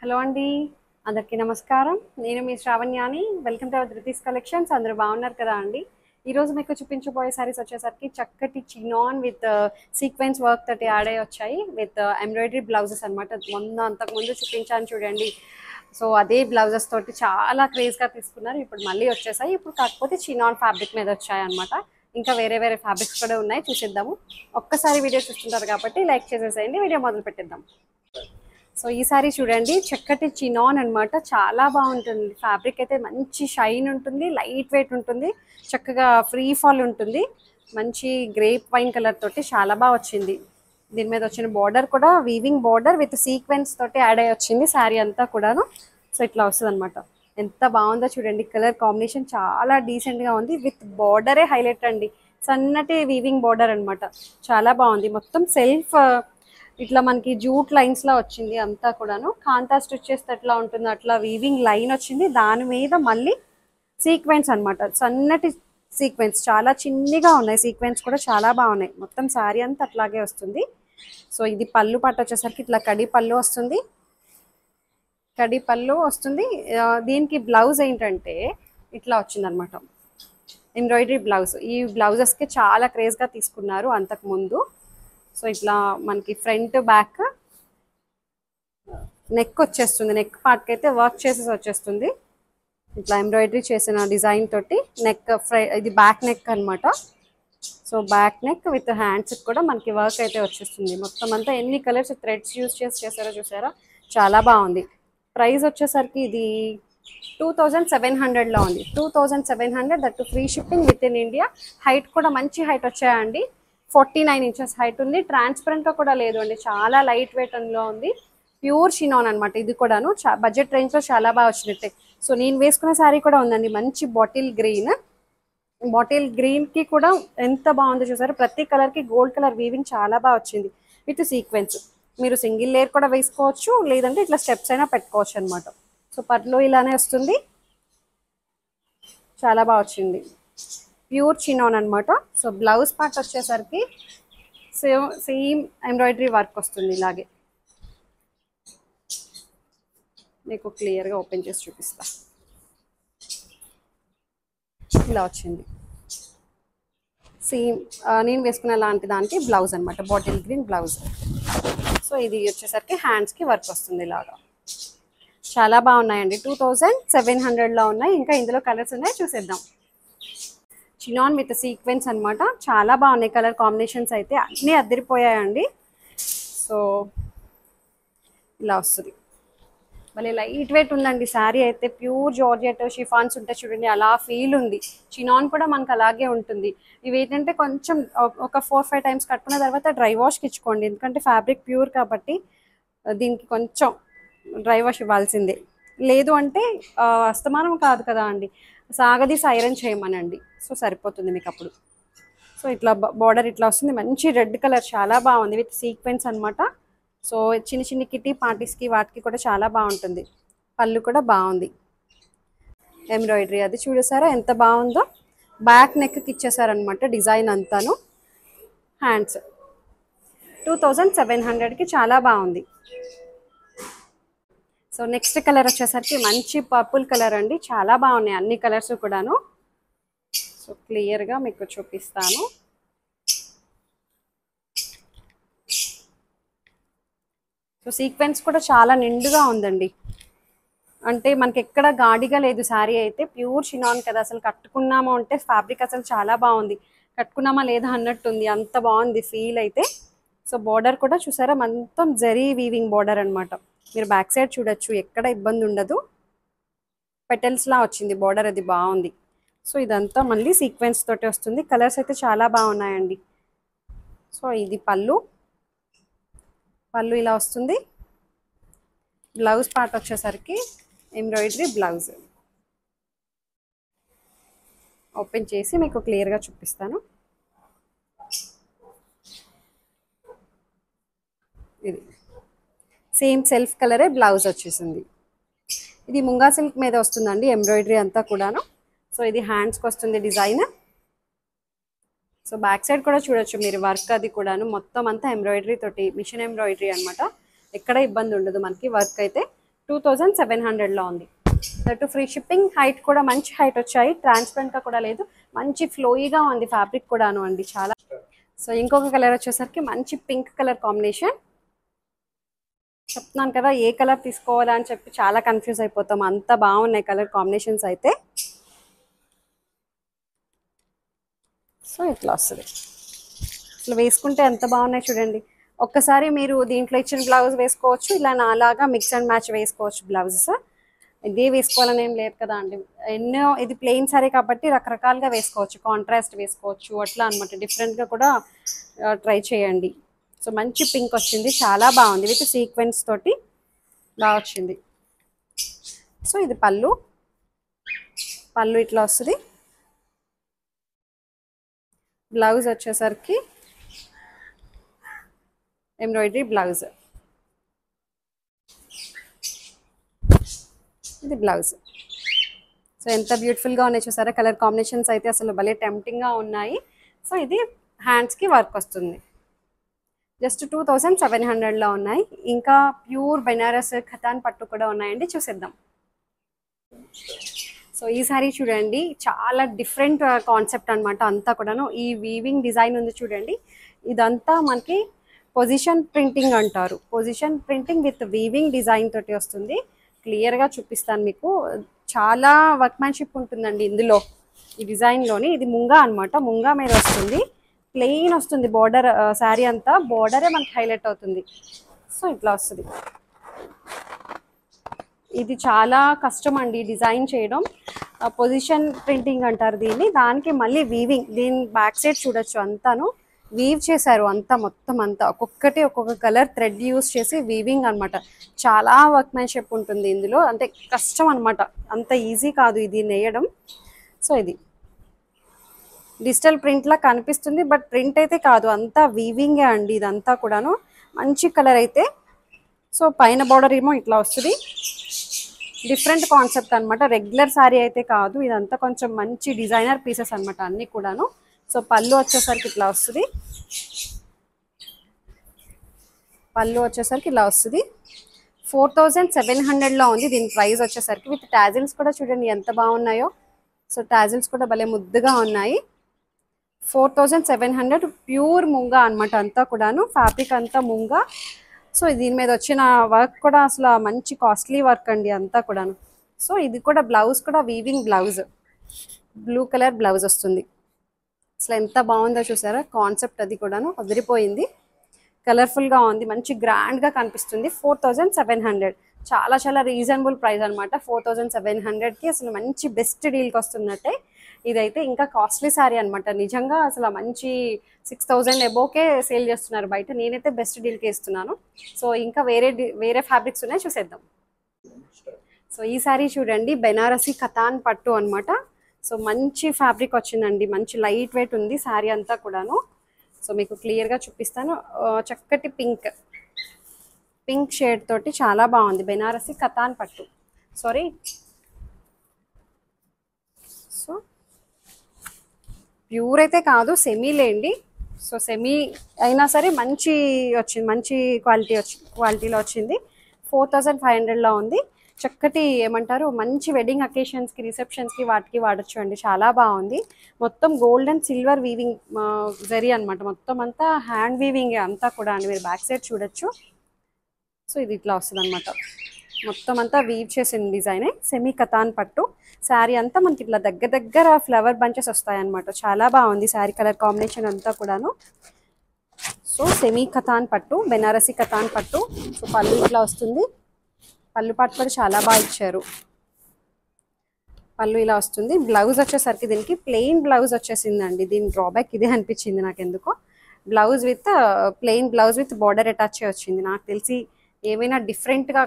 Hello అండి. అందరికీ నమస్కారం. నేను మీ శ్రావణ్యాని. Welcome to our Dhruti's collections. అందరూ బాగున్నారు కదా అండి? ఈరోజు మీకు చూపించబోయే సారీస్ వచ్చేసరికి చక్కటి చినాన్ విత్ సీక్వెన్స్ వర్క్ తోటి యాడ్ అయ్యి వచ్చాయి. విత్ ఎంబ్రాయిడరీ బ్లౌజెస్ అనమాట. అంతకుముందు చూపించాను చూడండి. సో అదే బ్లౌజెస్ తోటి చాలా క్రేజ్గా తీసుకున్నారు. ఇప్పుడు మళ్ళీ వచ్చేసాయి. ఇప్పుడు కాకపోతే చినాన్ ఫ్యాబ్రిక్ మీద వచ్చాయి అనమాట. ఇంకా వేరే వేరే ఫ్యాబ్రిక్స్ కూడా ఉన్నాయి, చూసేద్దాము. ఒక్కసారి వీడియో చూస్తుంటారు కాబట్టి లైక్ చేసేసేయండి. వీడియో మొదలు పెట్టేద్దాం. సో ఈ సారీ చూడండి, చక్కటి చినాన్ అనమాట. చాలా బాగుంటుంది. ఫ్యాబ్రిక్ అయితే మంచి షైన్ ఉంటుంది, లైట్ వెయిట్ ఉంటుంది, చక్కగా ఫ్రీ ఫాల్ ఉంటుంది. మంచి గ్రేప్ వైన్ కలర్ తోటి చాలా బాగా వచ్చింది. దీని మీద వచ్చిన బార్డర్ కూడా వీవింగ్ బార్డర్ విత్ సీక్వెన్స్ తోటి యాడ్ అయ్యి వచ్చింది శారీ అంతా కూడాను. సో ఇట్లా వస్తుంది అనమాట. ఎంత బాగుందో చూడండి. కలర్ కాంబినేషన్ చాలా డీసెంట్గా ఉంది. విత్ బార్డరే హైలైట్ అండి. సన్నటి వీవింగ్ బార్డర్ అనమాట. చాలా బాగుంది. మొత్తం సెల్ఫ్ ఇట్లా మనకి జూట్ లైన్స్ లా వచ్చింది అంతా కూడాను. కాంతా స్టిచ్ చేస్తే ఎట్లా ఉంటుందో అట్లా వీవింగ్ లైన్ వచ్చింది. దాని మీద మళ్ళీ సీక్వెన్స్ అనమాట. సన్నటి సీక్వెన్స్, చాలా చిన్నగా ఉన్నాయి. సీక్వెన్స్ కూడా చాలా బాగున్నాయి. మొత్తం శారీ అంతా అట్లాగే వస్తుంది. సో ఇది పళ్ళు పాట వచ్చేసరికి ఇట్లా కడి పళ్ళు వస్తుంది. కడి పళ్ళు వస్తుంది. దీనికి బ్లౌజ్ ఏంటంటే ఇట్లా వచ్చింది అనమాట. Embroidery blouse. ఈ బ్లౌజెస్కి చాలా క్రేజ్గా తీసుకున్నారు అంతకుముందు. సో ఇట్లా మనకి ఫ్రంట్ బ్యాక్ నెక్ వచ్చేస్తుంది. నెక్ పార్ట్కి అయితే వర్క్ చేసేసి వచ్చేస్తుంది. ఇట్లా ఎంబ్రాయిడరీ చేసిన డిజైన్ తోటి నెక్ ఇది బ్యాక్ నెక్ అనమాట. So back neck with hands కూడా మనకి వర్క్ అయితే వచ్చేస్తుంది. మొత్తం అంతా ఎన్ని కలర్స్ థ్రెడ్స్ యూజ్ చేసారో చూసారా, చాలా బాగుంది. ప్రైస్ వచ్చేసరికి ఇది 2700లో ఉంది. 2700, that free shipping with in India. Height కూడా మంచి హైట్ వచ్చాయండి. 49 ఇంచెస్ హైట్ ఉంది. ట్రాన్స్పరెంట్గా కూడా లేదు అండి. చాలా లైట్ వెయిట్ అందులో ఉంది. ప్యూర్ షినాన్ అనమాట. ఇది కూడాను బడ్జెట్ రేంజ్లో చాలా బాగా వచ్చినట్టే. సో నేను వేసుకున్న శారీ కూడా ఉందండి, మంచి బాటిల్ గ్రీన్. బాటిల్ గ్రీన్కి కూడా ఎంత బాగుందో చూసారు. ప్రతి కలర్కి గోల్డ్ కలర్ వీవింగ్ చాలా బాగా వచ్చింది విత్ సీక్వెన్స్. మీరు సింగిల్ లేయర్ కూడా వేసుకోవచ్చు, లేదంటే ఇట్లా స్టెప్స్ అయినా పెట్టుకోవచ్చు అనమాట. సో పర్లో ఇలానే వస్తుంది. చాలా బాగా వచ్చింది. ప్యూర్ చినాన్ అనమాట. సో బ్లౌజ్ పార్ట్ వచ్చేసరికి సేమ్ ఎంబ్రాయిడరీ వర్క్ వస్తుంది. ఇలాగే మీకు క్లియర్గా ఓపెన్ చేసి చూపిస్తా. ఇలా వచ్చింది. సేమ్ నేను వేసుకున్న లాంటి దానికి బ్లౌజ్ అనమాట. Bottle green blouse. సో ఇది వచ్చేసరికి హ్యాండ్స్కి వర్క్ వస్తుంది ఇలాగా. చాలా బాగున్నాయండి. 2700లో ఉన్నాయి. ఇంకా ఇందులో కలర్స్ ఉన్నాయి, చూసేద్దాం. చినాన్ విత్ సీక్వెన్స్ అనమాట. చాలా బాగున్నాయి కలర్ కాంబినేషన్స్ అయితే. అన్నీ అద్దరిపోయాయండి. సో ఇలా వస్తుంది. మళ్ళీ లైట్ వెయిట్ ఉందండి శారీ అయితే. ప్యూర్ జార్జెట్ షిఫాన్స్ ఉంటాయి చూడండి, అలా ఫీల్ ఉంది. చినాన్ కూడా మనకు అలాగే ఉంటుంది. ఇవి ఏంటంటే కొంచెం ఒక 4-5 టైమ్స్ కట్టుకున్న తర్వాత డ్రై వాష్కి ఇచ్చుకోండి. ఎందుకంటే ఫ్యాబ్రిక్ ప్యూర్ కాబట్టి దీనికి కొంచెం డ్రై వాష్ ఇవ్వాల్సిందే. లేదు అంటే అస్తమానం కాదు కదా అండి, సాగదీసి ఐరన్ చేయమనండి. సో సరిపోతుంది మీకు అప్పుడు. సో ఇట్లా బార్డర్ ఇట్లా వస్తుంది. మంచి రెడ్ కలర్, చాలా బాగుంది విత్ సీక్వెన్స్ అనమాట. సో చిన్న చిన్న కిటీ పార్టీస్కి వాటికి కూడా చాలా బాగుంటుంది. పళ్ళు కూడా బాగుంది. ఎంబ్రాయిడరీ అది చూడసారా ఎంత బాగుందో. బ్యాక్ నెక్కి ఇచ్చేసారనమాట డిజైన్ అంతాను. హ్యాండ్స్ 2700కి చాలా బాగుంది. సో నెక్స్ట్ కలర్ వచ్చేసరికి మంచి పర్పుల్ కలర్ అండి. చాలా బాగున్నాయి అన్ని కలర్స్ కూడాను. సో క్లియర్గా మీకు చూపిస్తాను. సో సీక్వెన్స్ కూడా చాలా నిండుగా ఉందండి. అంటే మనకి ఎక్కడ గాడిగా లేదు శారీ అయితే. ప్యూర్ షినాన్ కదా, అసలు కట్టుకున్నామా అంటే ఫ్యాబ్రిక్ అసలు చాలా బాగుంది. కట్టుకున్నామా లేదా అన్నట్టుంది, అంత బాగుంది ఫీల్ అయితే. సో బార్డర్ కూడా చూసారా, మొత్తం జరీ వీవింగ్ బార్డర్ అనమాట. మీరు బ్యాక్ సైడ్ చూడొచ్చు, ఎక్కడ ఇబ్బంది ఉండదు. పెటల్స్లా వచ్చింది బార్డర్, అది బాగుంది. సో ఇదంతా మళ్ళీ సీక్వెన్స్ తోటి వస్తుంది. కలర్స్ అయితే చాలా బాగున్నాయండి. సో ఇది పళ్ళు. పళ్ళు ఇలా వస్తుంది. బ్లౌజ్ పార్ట్ వచ్చేసరికి ఎంబ్రాయిడరీ బ్లౌజ్. ఓపెన్ చేసి మీకు క్లియర్గా చూపిస్తాను. ఇది సేమ్ సెల్ఫ్ కలరే బ్లౌజ్ వచ్చేసింది. ఇది ముంగా సిల్క్ మీద వస్తుందండి ఎంబ్రాయిడరీ అంతా కూడాను. సో ఇది హ్యాండ్స్కి వస్తుంది డిజైన్. సో బ్యాక్ సైడ్ కూడా చూడొచ్చు మీరు వర్క్ అది కూడాను. మొత్తం అంతా ఎంబ్రాయిడరీ తోటి, మిషన్ ఎంబ్రాయిడరీ అనమాట. ఎక్కడ ఇబ్బంది ఉండదు మనకి వర్క్ అయితే. 2700లో ఉంది. That free shipping. హైట్ కూడా మంచి హైట్ వచ్చాయి, ట్రాన్స్పరెంట్ గా కూడా లేదు, మంచి ఫ్లోయిగా ఉంది ఫ్యాబ్రిక్ కూడాను అండి చాలా. సో ఇంకొక కలర్ వచ్చేసరికి మంచి పింక్ కలర్ కాంబినేషన్. చెప్తున్నాను కదా ఏ కలర్ తీసుకోవాలా అని చెప్పి చాలా కన్ఫ్యూజ్ అయిపోతాం, అంత బాగున్నాయి కలర్ కాంబినేషన్స్ అయితే. సో ఇట్లా వస్తుంది, అసలు వేసుకుంటే ఎంత బాగున్నాయి చూడండి. ఒక్కసారి మీరు దీంట్లో ఇచ్చిన బ్లౌజ్ వేసుకోవచ్చు, ఇలా నాలాగా మిక్స్ అండ్ మ్యాచ్ వేసుకోవచ్చు బ్లౌజెస్. ఇదే వేసుకోవాలని ఏం లేదు కదా అండి, ఎన్నో ఇది ప్లెయిన్ సారీ కాబట్టి రకరకాలుగా వేసుకోవచ్చు, కాంట్రాస్ట్ వేసుకోవచ్చు అట్లా అనమాట, డిఫరెంట్గా కూడా ట్రై చేయండి. సో మంచి పింక్ వచ్చింది, చాలా బాగుంది, విత్ సీక్వెన్స్ తోటి బాగా వచ్చింది. సో ఇది పళ్ళు, పళ్ళు ఇట్లా వస్తుంది. బ్లౌజ్ వచ్చేసరికి ఎంబ్రాయిడరీ బ్లౌజ్, ఇది బ్లౌజ్. సో ఎంత బ్యూటిఫుల్గా ఉన్నాయి చూసారా, కలర్ కాంబినేషన్స్ అయితే అసలు భలే టెంప్టింగ్గా ఉన్నాయి. సో ఇది హ్యాండ్స్కి వర్క్ వస్తుంది, జస్ట్ 2700లో ఉన్నాయి. ఇంకా ప్యూర్ బెనారస్ ఖతాన్ పట్టు కూడా ఉన్నాయండి, చూసేద్దాం. సో ఈ సారీ చూడండి, చాలా డిఫరెంట్ కాన్సెప్ట్ అనమాట అంతా కూడాను. ఈ వీవింగ్ డిజైన్ ఉంది చూడండి, ఇదంతా మనకి పొజిషన్ ప్రింటింగ్ అంటారు. Position printing with weaving design తోటి వస్తుంది. క్లియర్గా చూపిస్తాను మీకు, చాలా వర్క్మ్యాన్షిప్ ఉంటుందండి ఇందులో, ఈ డిజైన్లోని. ఇది ముంగా అనమాట, ముంగా మీద వస్తుంది, ప్లెయిన్ వస్తుంది బార్డర్, శారీ అంతా బార్డరే మనకి హైలైట్ అవుతుంది. సో ఇట్లా వస్తుంది. ఇది చాలా కష్టం అండి డిజైన్ చేయడం, పొజిషన్ ప్రింటింగ్ అంటారు దీన్ని. దానికి మళ్ళీ వీవింగ్, దీని బ్యాక్ సైడ్ చూడొచ్చు అంతాను వీవ్ చేశారు, అంతా మొత్తం అంతా ఒక్కొక్కటి ఒక్కొక్క కలర్ థ్రెడ్ యూస్ చేసి వీవింగ్ అనమాట. చాలా వర్క్మ్యాన్షిప్ ఉంటుంది ఇందులో, అంటే కష్టం అనమాట, అంత ఈజీ కాదు ఇది నేయడం. సో ఇది డిజిటల్ ప్రింట్లా కనిపిస్తుంది, బట్ ప్రింట్ అయితే కాదు, అంతా వీవింగే అండి ఇదంతా కూడాను. మంచి కలర్ అయితే. సో పైన బార్డర్ ఏమో ఇట్లా వస్తుంది, డిఫరెంట్ కాన్సెప్ట్ అనమాట, రెగ్యులర్ శారీ అయితే కాదు ఇదంతా, కొంచెం మంచి డిజైనర్ పీసెస్ అనమాట అన్నీ కూడాను. సో పళ్ళు వచ్చేసరికి ఇట్లా వస్తుంది, పళ్ళు వచ్చేసరికి ఇలా వస్తుంది. 4700లో ఉంది దీని ప్రైస్ వచ్చేసరికి, విత్ టాజిల్స్ కూడా చూడండి ఎంత బాగున్నాయో. సో టాజిల్స్ కూడా భలే ముద్దుగా ఉన్నాయి. 4700 ప్యూర్ ముంగా అనమాట అంతా కూడాను, ఫ్యాబ్రిక్ అంతా ముంగా. సో దీని మీద వచ్చిన వర్క్ కూడా అసలు మంచి కాస్ట్లీ వర్క్ అండి అంతా కూడాను. సో ఇది కూడా బ్లౌజ్ కూడా weaving blouse, blue colour blouse వస్తుంది. అసలు ఎంత బాగుందో చూసారా కాన్సెప్ట్, అది కూడాను అదిరిపోయింది, కలర్ఫుల్గా ఉంది, మంచి గ్రాండ్గా కనిపిస్తుంది. 4700 చాలా చాలా రీజనబుల్ ప్రైస్ అనమాట. 4700కి అసలు మంచి బెస్ట్ డీల్కి వస్తున్నట్టే. ఇదైతే ఇంకా కాస్ట్లీ శారీ అనమాట నిజంగా, అసలు మంచి 6000 అబోకే సేల్ చేస్తున్నారు బయట, నేనైతే బెస్ట్ డీల్కి ఇస్తున్నాను. సో ఇంకా వేరే ఫ్యాబ్రిక్స్ ఉన్నాయి, చూసేద్దాం. సో ఈ శారీ చూడండి, బెనారసి ఖతాన్ పట్టు అనమాట. సో మంచి ఫ్యాబ్రిక్ వచ్చిందండి, మంచి లైట్ వెయిట్ ఉంది శారీ అంతా కూడాను. సో మీకు క్లియర్గా చూపిస్తాను. చక్కటి పింక్ షేడ్ తోటి చాలా బాగుంది, బెనారసి ఖతాన్ పట్టు. సారీ, సో ప్యూర్ అయితే కాదు, సెమీ లేండి. సో సెమీ అయినా సరే మంచి వచ్చింది, మంచి క్వాలిటీలో వచ్చింది. 4500లో ఉంది. చక్కటి ఏమంటారు, మంచి వెడ్డింగ్ అకేషన్స్కి, రిసెప్షన్స్కి వాటికి వాడచ్చు అండి, చాలా బాగుంది. మొత్తం gold and silver weaving zari అనమాట, మొత్తం అంతా హ్యాండ్ వీవింగ్ అంతా కూడా అండి, మీరు బ్యాక్ సైడ్ చూడొచ్చు. సో ఇది ఇట్లా వస్తుంది అనమాట, మొత్తం అంతా వీవ్ చేసిన డిజైనే. సెమీ కతాన్ పట్టు శారీ అంతా మనకి ఇట్లా దగ్గర ఫ్లవర్ బంచెస్ వస్తాయన్నమాట, చాలా బాగుంది శారీ కలర్ కాంబినేషన్ అంతా కూడాను. సో సెమీ కతాన్ పట్టు, బెనారసి కతాన్ పట్టు. సో పళ్ళు ఇట్లా వస్తుంది, పళ్ళు పాటు కూడా చాలా బాగా ఇచ్చారు, పళ్ళు ఇలా వస్తుంది. బ్లౌజ్ వచ్చేసరికి దీనికి ప్లెయిన్ బ్లౌజ్ వచ్చేసిందండి, దీని డ్రాబ్యాక్ ఇదే అనిపించింది నాకు ఎందుకో. Blouse with plain blouse with border attach వచ్చింది. నాకు తెలిసి ఏమైనా డిఫరెంట్గా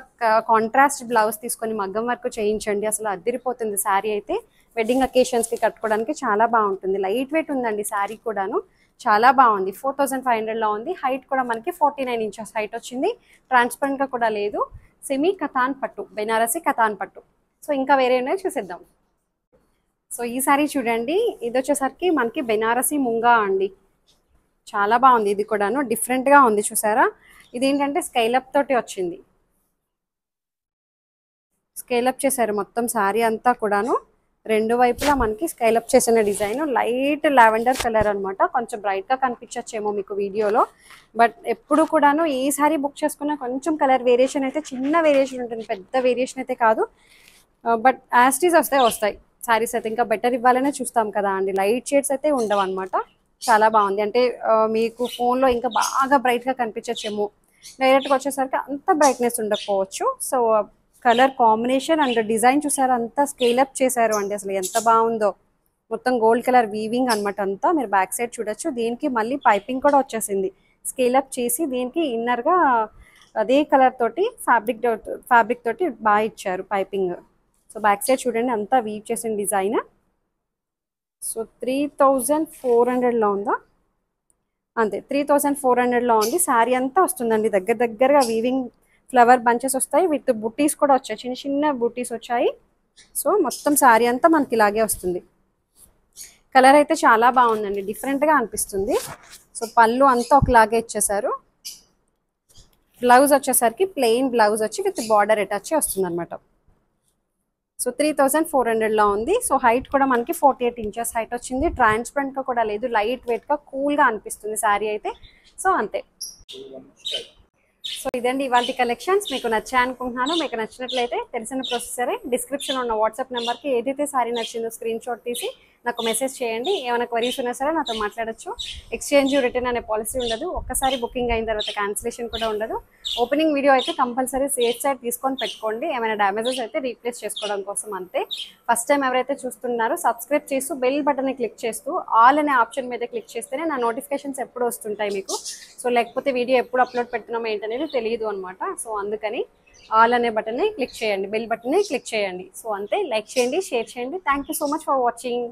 కాంట్రాస్ట్ బ్లౌజ్ తీసుకొని మగ్గం వర్క్ చేయించండి, అసలు అదిరిపోతుంది శారీ అయితే. వెడ్డింగ్ అకేషన్స్కి కట్టుకోవడానికి చాలా బాగుంటుంది, లైట్ వెయిట్ ఉందండి శారీ కూడాను, చాలా బాగుంది. 4500లో ఉంది. హైట్ కూడా మనకి 49 ఇంచెస్ హైట్ వచ్చింది, ట్రాన్స్పరెంట్గా కూడా లేదు. సెమీ కతాన్ పట్టు, బెనారసి కతాన్ పట్టు. సో ఇంకా వేరే ఉన్నాయో చూసేద్దాం. సో ఈ సారీ చూడండి, ఇది వచ్చేసరికి మనకి బెనారసి ముంగా అండి, చాలా బాగుంది, ఇది కూడాను డిఫరెంట్గా ఉంది చూసారా. ఇదేంటంటే స్కైలప్ తోటి వచ్చింది, స్కేలప్ చేశారు మొత్తం శారీ అంతా కూడాను. రెండు వైపులా మనకి స్కేలప్ చేసిన డిజైన్. లైట్ లావెండర్ కలర్ అనమాట. కొంచెం బ్రైట్గా కనిపించచ్చేమో మీకు వీడియోలో, బట్ ఎప్పుడు కూడాను ఏ శారీ బుక్ చేసుకున్నా కొంచెం కలర్ వేరియేషన్ అయితే చిన్న వేరియేషన్ ఉంటుంది, పెద్ద వేరియేషన్ అయితే కాదు. బట్ యాస్టీస్ వస్తాయి శారీస్ అయితే. ఇంకా బెటర్ ఇవ్వాలనే చూస్తాం కదా అండి. లైట్ షేడ్స్ అయితే ఉండవు అనమాట. చాలా బాగుంది. అంటే మీకు ఫోన్లో ఇంకా బాగా బ్రైట్గా కనిపించచ్చేమో, డైరెక్ట్గా వచ్చేసరికి అంత బ్రైట్నెస్ ఉండకపోవచ్చు. So colour combination and design చూసారు, అంతా స్కేలప్ చేశారు అండి. అసలు ఎంత బాగుందో. మొత్తం గోల్డ్ కలర్ వీవింగ్ అనమాట అంతా. మీరు బ్యాక్ సైడ్ చూడొచ్చు. దీనికి మళ్ళీ పైపింగ్ కూడా వచ్చేసింది. స్కేలప్ చేసి దీనికి ఇన్నర్గా అదే కలర్ తోటి ఫ్యాబ్రిక్ తోటి బాగా ఇచ్చారు పైపింగ్. సో బ్యాక్ సైడ్ చూడండి, అంతా వీవ్ చేసిన డిజైన్. సో 3400లో ఉందా? అంతే, 3400లో ఉంది. శారీ అంతా వస్తుందండి దగ్గరగా వీవింగ్ ఫ్లవర్ బంచెస్ వస్తాయి, విత్ బుట్టీస్ కూడా వచ్చాయి, చిన్న చిన్న బుట్టీస్ వచ్చాయి. సో మొత్తం శారీ అంతా మనకి ఇలాగే వస్తుంది. కలర్ అయితే చాలా బాగుందండి, డిఫరెంట్గా అనిపిస్తుంది. సో పళ్ళు అంతా ఒకలాగే ఇచ్చేసారు. బ్లౌజ్ వచ్చేసరికి ప్లెయిన్ బ్లౌజ్ వచ్చి విత్ బార్డర్ అటాచ్ వస్తుంది అనమాట. సో 3400లో ఉంది. సో హైట్ కూడా మనకి 48 ఇంచెస్ హైట్ వచ్చింది. ట్రాన్స్పరెంట్గా కూడా లేదు, లైట్ వెయిట్గా కూల్గా అనిపిస్తుంది శారీ అయితే. సో అంతే. సో ఇదండి ఇవాళ కలెక్షన్స్. మీకు నచ్చాయి అనుకుంటున్నాను. మీకు నచ్చినట్లయితే తెలిసిన ప్రొసెసరే, డిస్క్రిప్షన్ ఉన్న వాట్సాప్ నెంబర్కి ఏదైతే శారీ నచ్చిందో స్క్రీన్ షాట్ తీసి నాకు మెసేజ్ చేయండి. ఏమైనా క్వరీస్ ఉన్నా సరే నాతో మాట్లాడచ్చు. ఎక్స్చేంజ్ రిటర్న్ అనే పాలసీ ఉండదు. ఒక్కసారి బుకింగ్ అయిన తర్వాత క్యాన్సిలేషన్ కూడా ఉండదు. ఓపెనింగ్ వీడియో అయితే కంపల్సరీ సేఫ్ సైడ్ తీసుకొని పెట్టుకోండి. ఏమైనా డ్యామేజెస్ అయితే రీప్లేస్ చేసుకోవడం కోసం అంతే. ఫస్ట్ టైం ఎవరైతే చూస్తున్నారో సబ్స్క్రైబ్ చేస్తూ బెల్ బటన్ని క్లిక్ చేస్తూ ఆల్ అనే ఆప్షన్ మీద క్లిక్ చేస్తేనే నా నోటిఫికేషన్స్ ఎప్పుడు వస్తుంటాయి మీకు. సో లేకపోతే వీడియో ఎప్పుడు అప్లోడ్ పెడుతున్నామో ఏంటనేది తెలియదు అనమాట. సో అందుకని ఆల్ అనే బటన్ని క్లిక్ చేయండి, బెల్ బటన్ని క్లిక్ చేయండి. సో అంతే. లైక్ చేయండి, షేర్ చేయండి. Thank you so much for watching.